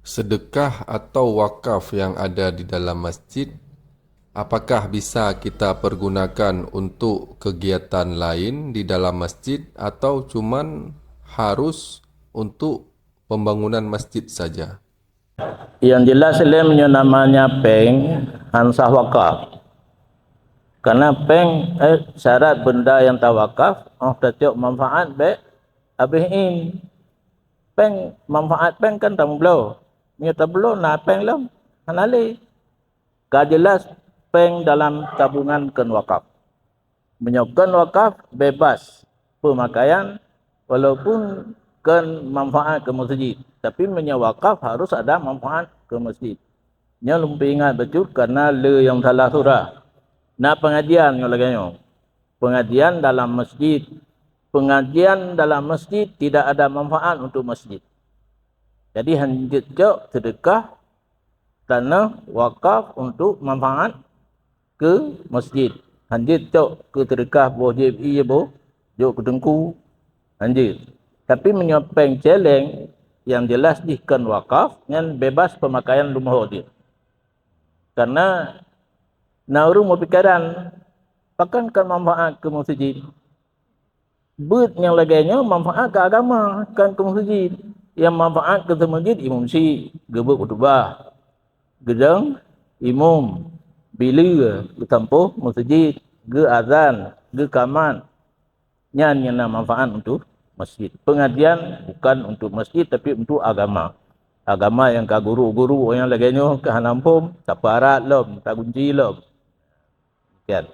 Sedekah atau wakaf yang ada di dalam masjid, apakah bisa kita pergunakan untuk kegiatan lain di dalam masjid atau cuman harus untuk pembangunan masjid saja? Yang jelas lemnya namanya peng hansah wakaf. Karena peng syarat benda yang tawakaf, tetiok manfaat baik habis in. Peng manfaat peng kan tamblo. Nya tablo na peng lam hanali. Ka jelas peng dalam tabungan ken wakaf. Menyokan wakaf bebas pemakaian walaupun kan manfaat ke masjid. Tapi menyawakaf harus ada manfaat ke masjid. Nya lumpi ingat betul karena le yang salah surah. Nak pengajian yang lagi pengajian dalam masjid. Pengajian dalam masjid tidak ada manfaat untuk masjid. Jadi hanjit jok sedekah tanah wakaf untuk manfaat ke masjid. Hanjit jok ke sedekah wajib iya bo jok ke dengku hanjit. Tapi menyopeng celeng yang jelas dikan wakaf dengan bebas pemakaian rumah dia. Karena nauru mau pikiran pakan kan manfaat ke masjid. But yang laganya manfaat ke agama kan ke masjid. Yang manfaat ke masjid imam si gebuk khutbah. Gedang imam bila ke tempuh masjid, ke azan, ke kaman. Yang manfaat untuk masjid. Pengajian bukan untuk masjid tapi untuk agama. Agama yang ke guru-guru yang laganya ke hanampum, tak parat lom, tak kunci lom. Sekian.